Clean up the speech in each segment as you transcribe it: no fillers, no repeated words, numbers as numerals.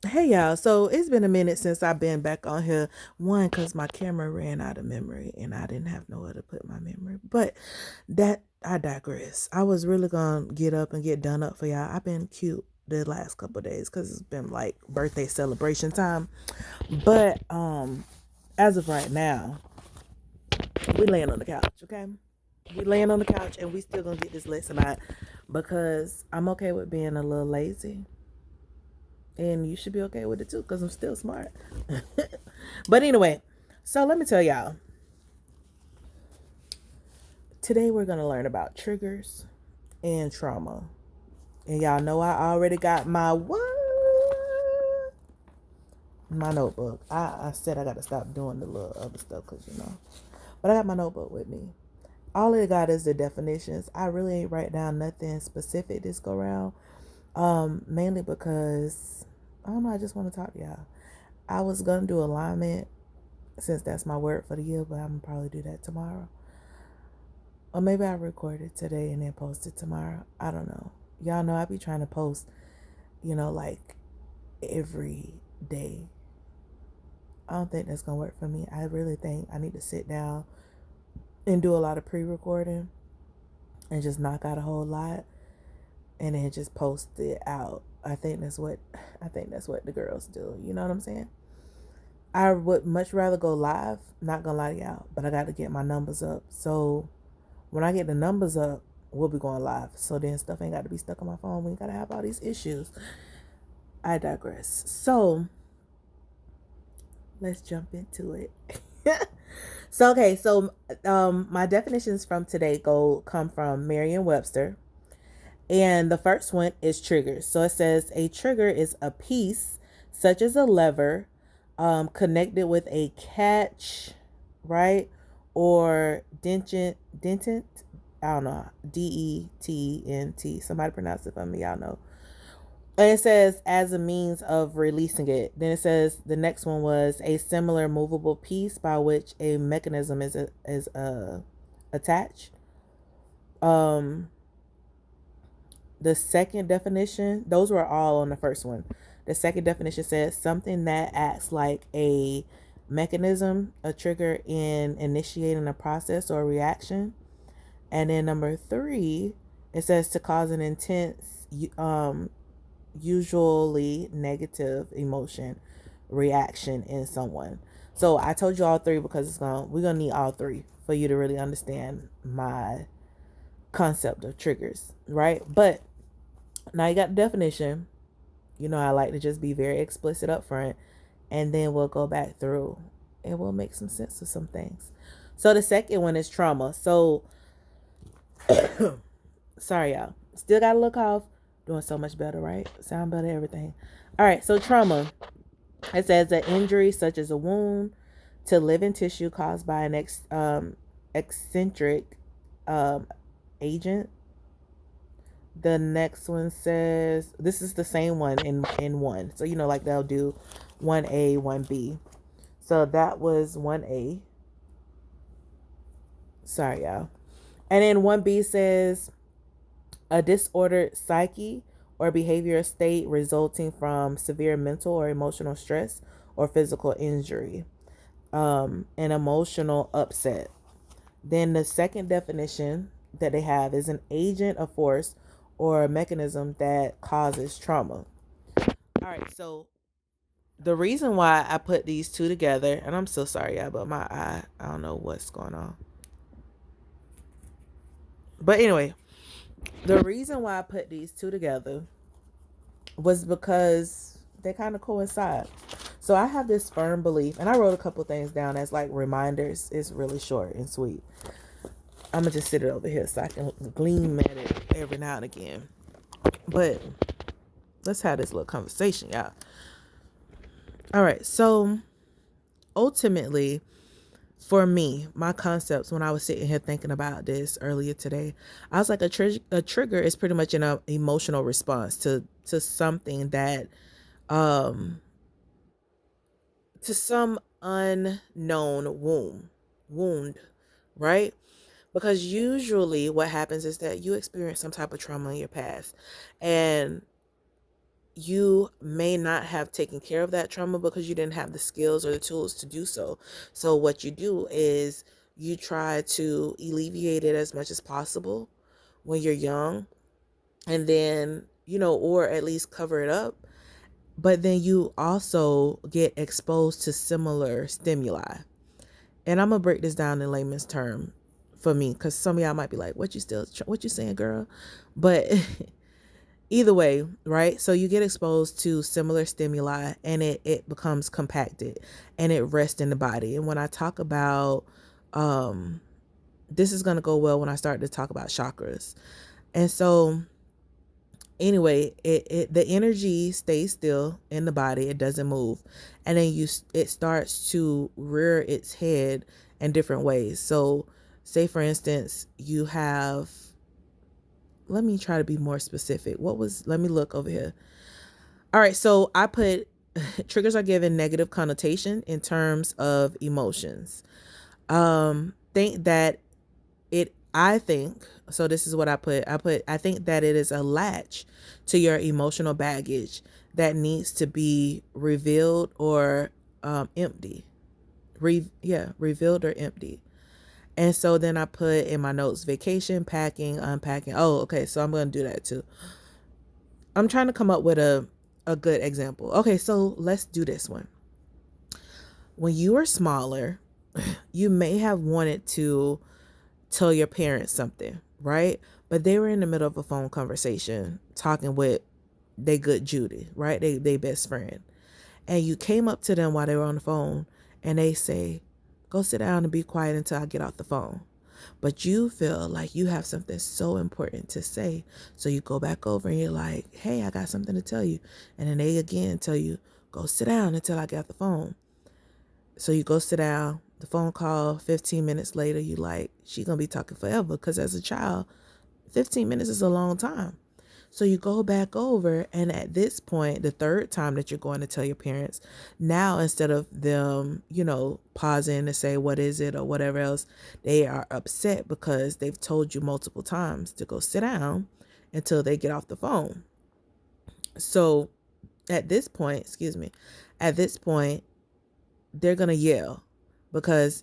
Hey y'all, so it's been a minute since I've been back on here. One, because my camera ran out of memory and I didn't have nowhere to put my memory. But that I digress. I was really gonna get up and get done up for y'all. I've been cute the last couple of days because it's been like birthday celebration time. But as of right now, we laying on the couch, okay? We laying on the couch and we still gonna get this lesson out because I'm okay with being a little lazy. And you should be okay with it too, because I'm still smart. But anyway, so let me tell y'all. Today we're gonna learn about triggers and trauma. And y'all know I already got my what? My notebook. I said I gotta stop doing the little other stuff because But I got my notebook with me. All I got is the definitions. I really ain't write down nothing specific this go round. Mainly because I don't know, I just want to talk to y'all. I was gonna do alignment since that's my word for the year, but I'm gonna probably do that tomorrow. Or maybe I record it today and then post it tomorrow. I don't know. Y'all know I be trying to post, like every day. I don't think that's gonna work for me. I really think I need to sit down and do a lot of pre-recording and just knock out a whole lot and then just post it out. I think that's what the girls do. You know what I'm saying? I would much rather go live, not gonna lie to y'all, but I gotta get my numbers up. So when I get the numbers up, we'll be going live. So then stuff ain't got to be stuck on my phone. We ain't got to have all these issues. I digress. So let's jump into it. So my definitions from today come from Merriam-Webster. And the first one is triggers. So it says a trigger is a piece, such as a lever, connected with a catch, right? Or dentant. I don't know. DETNT. Somebody pronounce it for me. Y'all know. And it says as a means of releasing it. Then it says the next one was a similar movable piece by which a mechanism is attached. Um, the second definition, those were all on the first one. The second definition says something that acts like a mechanism, a trigger in initiating a process or reaction. And then number three, it says to cause an intense, usually negative emotion reaction in someone. So I told you all three because we're gonna need all three for you to really understand my concept of triggers, right? But now you got the definition. I like to just be very explicit up front, and then we'll go back through and we'll make some sense of some things. So the second one is trauma. So sorry, y'all. Still got a little cough. Doing so much better, right? Sound better, everything. All right. So trauma. It says an injury such as a wound to living tissue caused by an eccentric um, agent. The next one says this is the same one in one. So like they'll do 1A, 1B. So that was 1A. Sorry, y'all. And then 1B says a disordered psyche or behavior state resulting from severe mental or emotional stress or physical injury, an emotional upset. Then the second definition that they have is an agent, a force, or a mechanism that causes trauma. All right, so the reason why I put these two together, and I'm so sorry, yeah, but my eye, I don't know what's going on. But anyway, the reason why I put these two together was because they kind of coincide. So I have this firm belief, and I wrote a couple things down as like reminders. It's really short and sweet. I'm gonna just sit it over here so I can gleam at it every now and again. But let's have this little conversation, y'all. All right. So ultimately, for me, my concepts when I was sitting here thinking about this earlier today, I was like, a trigger is pretty much an emotional response to something that, um, to some unknown wound, right? Because usually what happens is that you experience some type of trauma in your past, and you may not have taken care of that trauma because you didn't have the skills or the tools to do so. So what you do is you try to alleviate it as much as possible when you're young, and then, or at least cover it up. But then you also get exposed to similar stimuli. And I'm gonna break this down in layman's term for me, because some of y'all might be like, what you saying, girl? But either way, right? So you get exposed to similar stimuli, and it becomes compacted, and it rests in the body. And when I talk about, this is going to go well when I start to talk about chakras. And so anyway, the energy stays still in the body. It doesn't move. And then it starts to rear its head in different ways. So say, for instance, you have, let me try to be more specific. Let me look over here. All right. So I put triggers are given negative connotation in terms of emotions. Think that I think, so this is what I put. I think that it is a latch to your emotional baggage that needs to be revealed or empty. Revealed or empty. And so then I put in my notes, vacation, packing, unpacking. Oh, okay. So I'm going to do that too. I'm trying to come up with a good example. Okay, so let's do this one. When you were smaller, you may have wanted to tell your parents something, right? But they were in the middle of a phone conversation talking with they good Judy, right? They best friend. And you came up to them while they were on the phone, and they say, go sit down and be quiet until I get off the phone. But you feel like you have something so important to say. So you go back over and you're like, hey, I got something to tell you. And then they again tell you, go sit down until I get off the phone. So you go sit down, the phone call, 15 minutes later, you like, she gonna be talking forever, because as a child, 15 minutes is a long time. So you go back over, and at this point, the third time that you're going to tell your parents, now instead of them, pausing to say, what is it or whatever else, they are upset because they've told you multiple times to go sit down until they get off the phone. So at this point, they're going to yell, because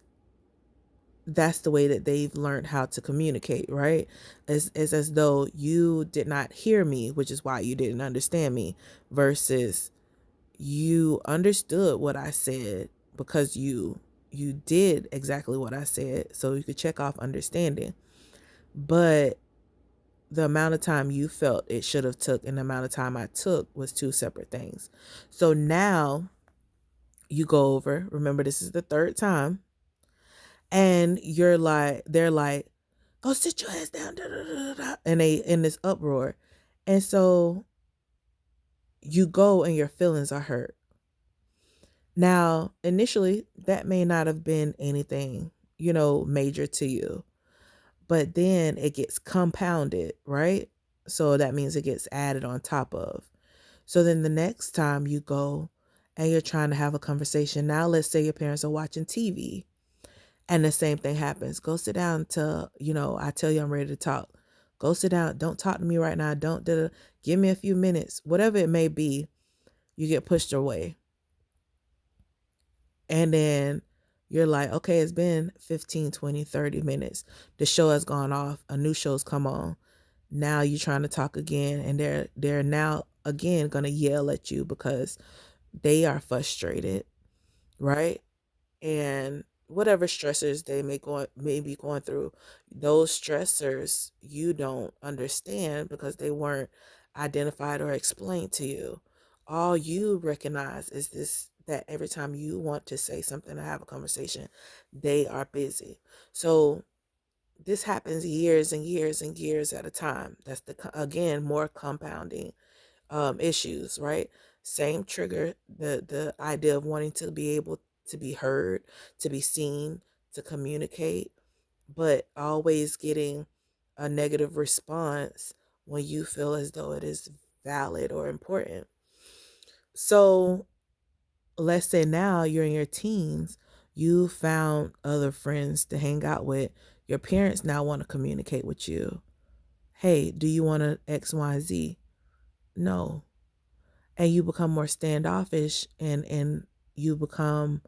that's the way that they've learned how to communicate, right? It's as though you did not hear me, which is why you didn't understand me, versus you understood what I said because you did exactly what I said, so you could check off understanding. But the amount of time you felt it should have took and the amount of time I took was two separate things. So now you go over, remember this is the third time, and they're like, go sit your ass down, da, da, da, da, and they in this uproar. And so you go and your feelings are hurt. Now, initially, that may not have been anything, major to you, but then it gets compounded, right? So that means it gets added on top of. So then the next time you go and you're trying to have a conversation, now let's say your parents are watching TV. And the same thing happens. Go sit down till, I tell you I'm ready to talk. Go sit down. Don't talk to me right now. Don't give me a few minutes. Whatever it may be, you get pushed away. And then you're like, okay, it's been 15, 20, 30 minutes. The show has gone off. A new show's come on. Now you're trying to talk again, and they're now again going to yell at you because they are frustrated, right? And whatever stressors they may be going through, those stressors you don't understand because they weren't identified or explained to you. All you recognize is this, that every time you want to say something or have a conversation, they are busy. So this happens years and years and years at a time. That's again more compounding issues, right? Same trigger, the idea of wanting to be able to be heard, to be seen, to communicate, but always getting a negative response when you feel as though it is valid or important. So let's say now you're in your teens, you found other friends to hang out with. Your parents now want to communicate with you. Hey, do you want to X, Y, Z? No. and you become more standoffish, and you become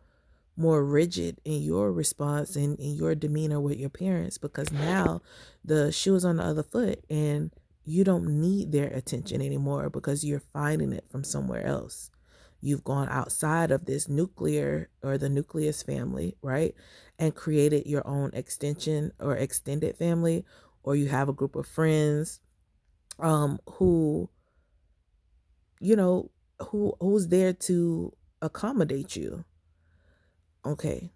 more rigid in your response and in your demeanor with your parents, because now the shoe is on the other foot and you don't need their attention anymore because you're finding it from somewhere else. You've gone outside of this nuclear or the nucleus family, right? And created your own extension or extended family, or you have a group of friends who, you know, who's there to accommodate you. Okay.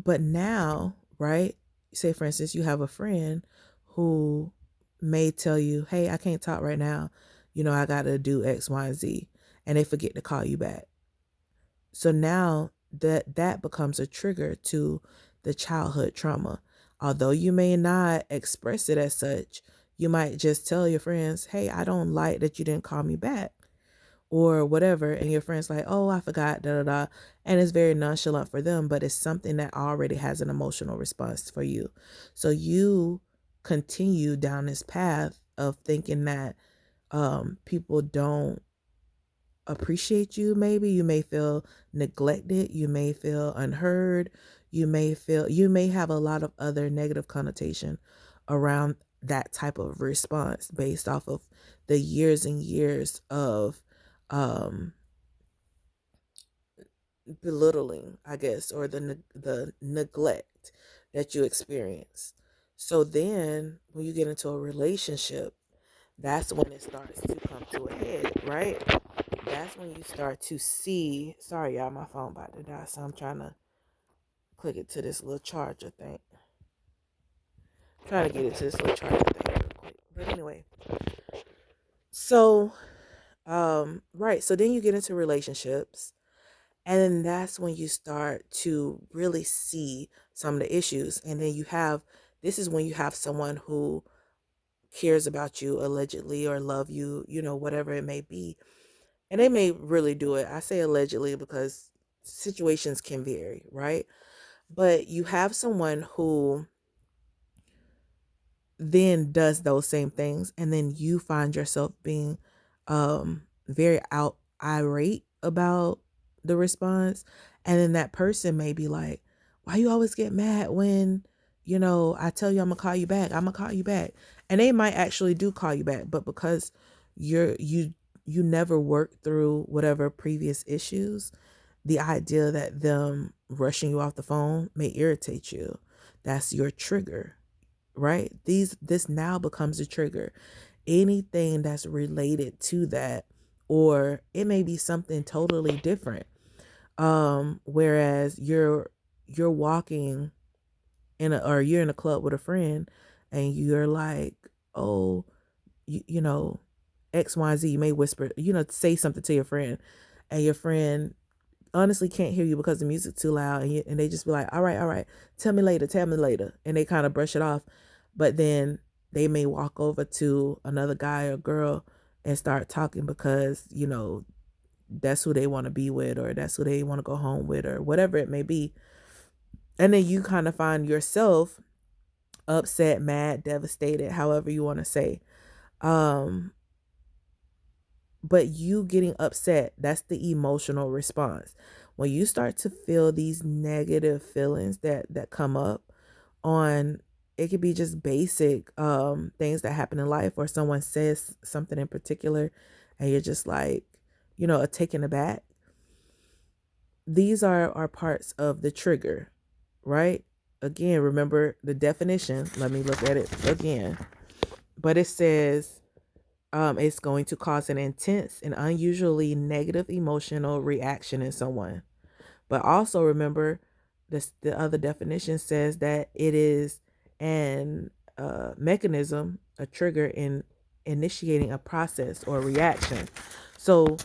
But now, right? Say for instance, you have a friend who may tell you, "Hey, I can't talk right now. I got to do X, Y, and Z," and they forget to call you back. So now that becomes a trigger to the childhood trauma. Although you may not express it as such, you might just tell your friends, "Hey, I don't like that you didn't call me back," or whatever, and your friend's like, "Oh, I forgot, da da da," and it's very nonchalant for them, but it's something that already has an emotional response for you. So you continue down this path of thinking that people don't appreciate you. Maybe you may feel neglected, you may feel unheard, you may have a lot of other negative connotation around that type of response based off of the years and years of um belittling, I guess, or the neglect that you experience. So then when you get into a relationship, that's when it starts to come to a head, right? That's when you start to see, sorry y'all, my phone about to die, so I'm trying to click it to this little charger thing. Trying to get it to this little charger thing real quick. But anyway, so right, so then you get into relationships, and then that's when you start to really see some of the issues. And then this is when you have someone who cares about you allegedly, or love you, whatever it may be. And they may really do it. I say allegedly because situations can vary, right? But you have someone who then does those same things, and then you find yourself being very out irate about the response. And then that person may be like, "Why you always get mad when I tell you I'm gonna call you back, I'm gonna call you back?" And they might actually do call you back, but because you never worked through whatever previous issues, the idea that them rushing you off the phone may irritate you. That's your trigger, right? This now becomes a trigger. Anything that's related to that, or it may be something totally different. Whereas you're walking or you're in a club with a friend, and you're like, "Oh, you know, XYZ," you may whisper, say something to your friend, and your friend honestly can't hear you because the music's too loud, and they just be like, all right, tell me later, and they kind of brush it off. But then they may walk over to another guy or girl and start talking because that's who they want to be with, or that's who they want to go home with, or whatever it may be. And then you kind of find yourself upset, mad, devastated, however you want to say. um but you getting upset, that's the emotional response. When you start to feel these negative feelings that come up on, it could be just basic things that happen in life, or someone says something in particular and you're just like, taken aback. These are parts of the trigger, right? Again, remember the definition. Let me look at it again. But it says it's going to cause an intense and unusually negative emotional reaction in someone. But also remember, the other definition says that it is an mechanism, a trigger in initiating a process or reaction. So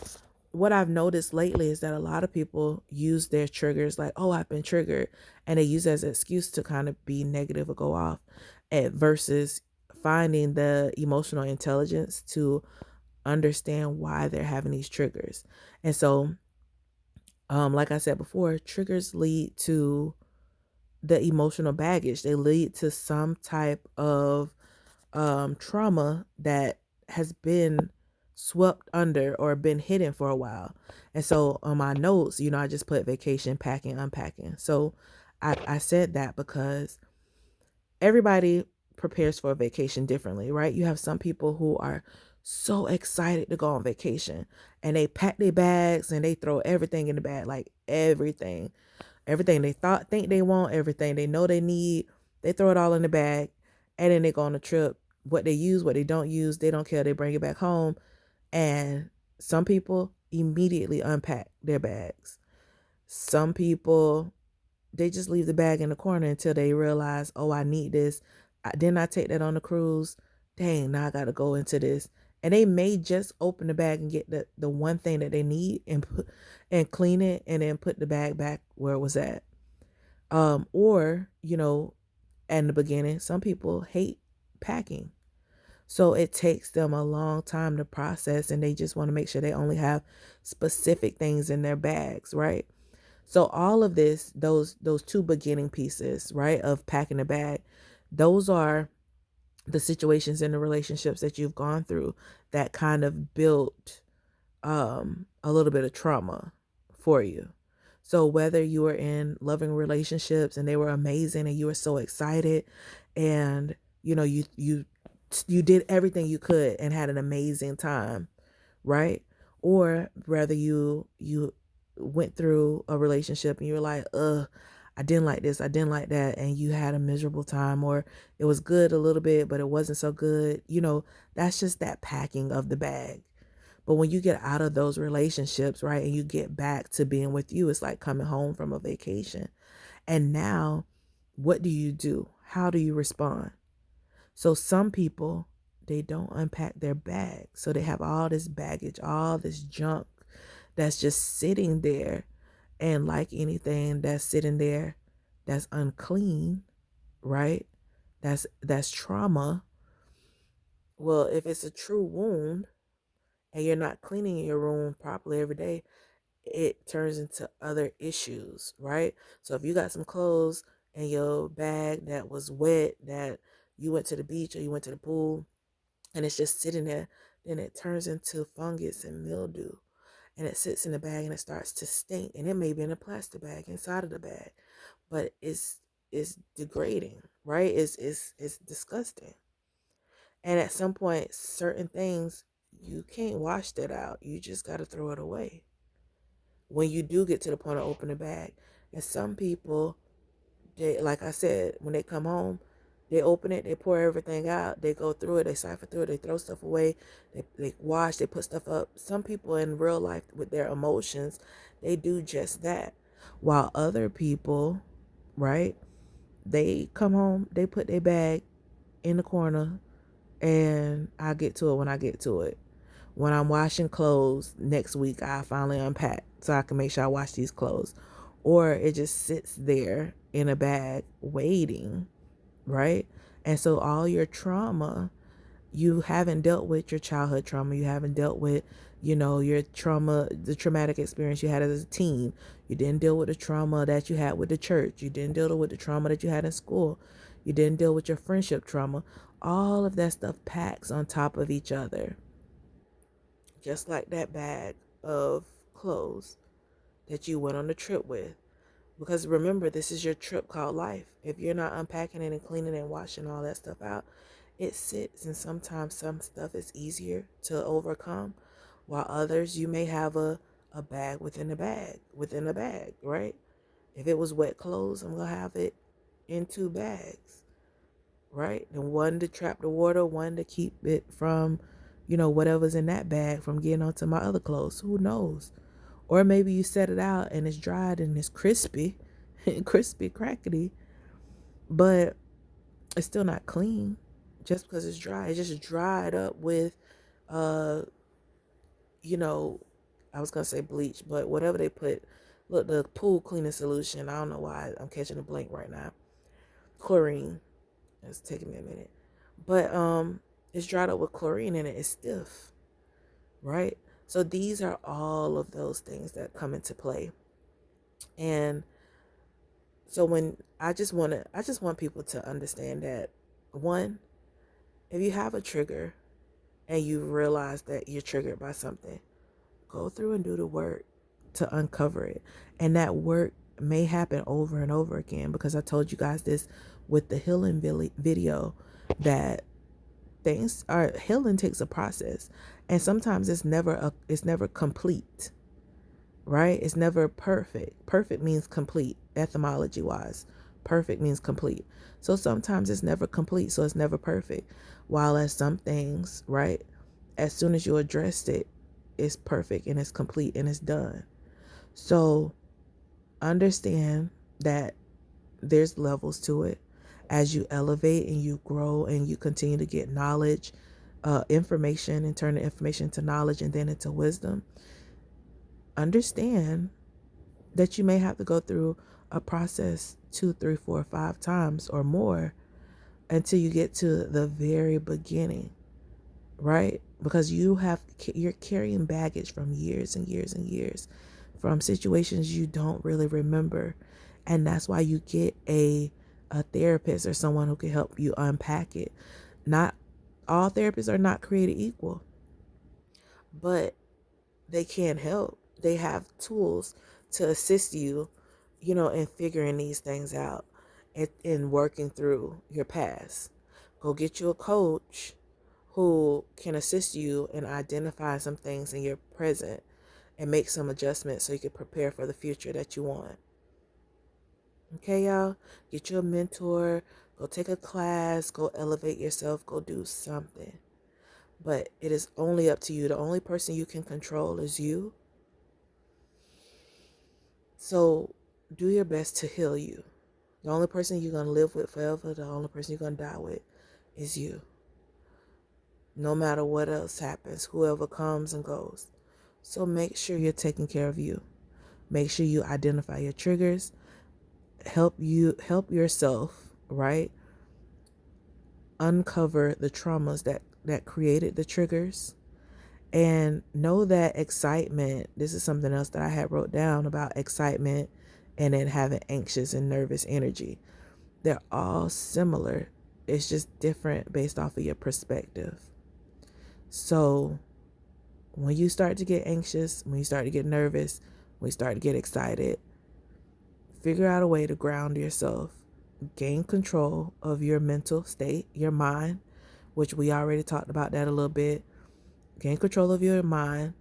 what I've noticed lately is that a lot of people use their triggers like, "Oh, I've been triggered," and they use it as an excuse to kind of be negative or go off, versus finding the emotional intelligence to understand why they're having these triggers. And so, like I said before, triggers lead to the emotional baggage. They lead to some type of trauma that has been swept under or been hidden for a while. And so on my notes, I just put vacation, packing, unpacking. So I said that because everybody prepares for a vacation differently, right? You have some people who are so excited to go on vacation and they pack their bags and they throw everything in the bag, like everything they think they want, everything they know they need, they throw it all in the bag, and then they go on a trip. What they use, what they don't use, they don't care. They bring it back home, and some people immediately unpack their bags. Some people, they just leave the bag in the corner until they realize, oh, I need this. Didn't I take that on the cruise? Dang, now I got to go into this. And they may just open the bag and get the one thing that they need and clean it and then put the bag back where it was at. Or, in the beginning, some people hate packing. So it takes them a long time to process and they just want to make sure they only have specific things in their bags, right? So all of this, those two beginning pieces, right, of packing a bag, those are the situations in the relationships that you've gone through that kind of built a little bit of trauma for you. So whether you were in loving relationships and they were amazing and you were so excited and you did everything you could and had an amazing time, right? Or whether you went through a relationship and you were like, I didn't like this, I didn't like that, and you had a miserable time, or it was good a little bit, but it wasn't so good. That's just that packing of the bag. But when you get out of those relationships, right, and you get back to being with you, it's like coming home from a vacation. And now, what do you do? How do you respond? So some people, they don't unpack their bag. So they have all this baggage, all this junk that's just sitting there. And like anything that's sitting there that's unclean, right? That's trauma. Well, if it's a true wound and you're not cleaning your room properly every day, it turns into other issues, right? So if you got some clothes in your bag that was wet, that you went to the beach or you went to the pool and it's just sitting there, then it turns into fungus and mildew. And it sits in the bag and it starts to stink. And it may be in a plastic bag inside of the bag, but it's degrading, right? It's disgusting. And at some point, certain things you can't wash that out. You just got to throw it away when you do get to the point of opening the bag. And some people, they, like I said, when they come home, they open it, they pour everything out, they go through it, they siphon through it, they throw stuff away, they wash, they put stuff up. Some people in real life with their emotions, they do just that. While other people, right, they come home, they put their bag in the corner, and I get to it when I get to it. When I'm washing clothes next week, I finally unpack so I can make sure I wash these clothes. Or it just sits there in a bag waiting, right? And so all your trauma, you haven't dealt with your childhood trauma. You haven't dealt with, your trauma, the traumatic experience you had as a teen. You didn't deal with the trauma that you had with the church. You didn't deal with the trauma that you had in school. You didn't deal with your friendship trauma. All of that stuff packs on top of each other, just like that bag of clothes that you went on the trip with. Because remember, this is your trip called life. If you're not unpacking it and cleaning and washing all that stuff out, it sits. And sometimes some stuff is easier to overcome, while others, you may have a bag within a bag, right? If it was wet clothes, I'm going to have it in two bags, right? And one to trap the water, one to keep it from, whatever's in that bag from getting onto my other clothes. Who knows? Or maybe you set it out and it's dried and it's crispy, crispy, crackety, but it's still not clean just because it's dry. It's just dried up with, uh, you know, I was going to say bleach, but whatever they put. Look, the pool cleaning solution, I don't know why I'm catching a blank right now. Chlorine. It's taking me a minute. But it's dried up with chlorine in it. It's stiff, right? So these are all of those things that come into play. And so when I just want people to understand that, one, if you have a trigger, and you realize that you're triggered by something, go through and do the work to uncover it. And that work may happen over and over again, because I told you guys this with the healing video, that things are healing takes a process, and sometimes it's never complete, right? It's never perfect. Perfect means complete, etymology wise. Perfect means complete. So sometimes it's never complete, so it's never perfect. While as some things, right, as soon as you addressed it, it's perfect and it's complete and it's done. So understand that there's levels to it. As you elevate and you grow and you continue to get knowledge, information, and turn the information to knowledge and then into wisdom, understand that you may have to go through a process 2, 3, 4, 5 times or more until you get to the very beginning, right? Because you're carrying baggage from years and years and years, from situations you don't really remember. And that's why you get a therapist or someone who can help you unpack it. Not all therapists are not created equal, but they can help. They have tools to assist you, in figuring these things out and in working through your past. Go get you a coach who can assist you in identifying some things in your present and make some adjustments so you can prepare for the future that you want. Okay, y'all? Get you a mentor, go take a class, go elevate yourself, go do something. But it is only up to you. The only person you can control is you. So do your best to heal you. The only person you're going to live with forever, the only person you're going to die with is you. No matter what else happens, whoever comes and goes. So make sure you're taking care of you. Make sure you identify your triggers. Help yourself, right? Uncover the traumas that created the triggers. And know that excitement, this is something else that I had wrote down about excitement and then having anxious and nervous energy. They're all similar. It's just different based off of your perspective. So when you start to get anxious, when you start to get nervous, when you start to get excited, figure out a way to ground yourself. Gain control of your mental state, your mind, which we already talked about that a little bit. Gain control of your mind,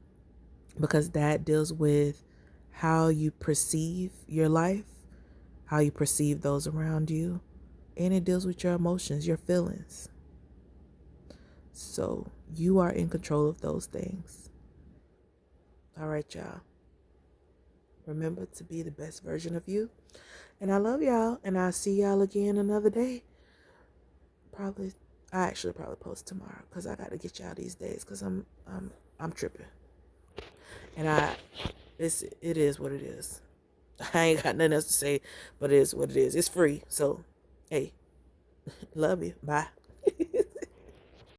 because that deals with how you perceive your life, how you perceive those around you, and it deals with your emotions, your feelings. So you are in control of those things. All right, y'all. Remember to be the best version of you. And I love y'all, and I'll see y'all again another day. I actually probably post tomorrow because I got to get y'all these days because I'm tripping. And it is what it is. I ain't got nothing else to say, but it is what it is. It's free. So, hey, love you. Bye.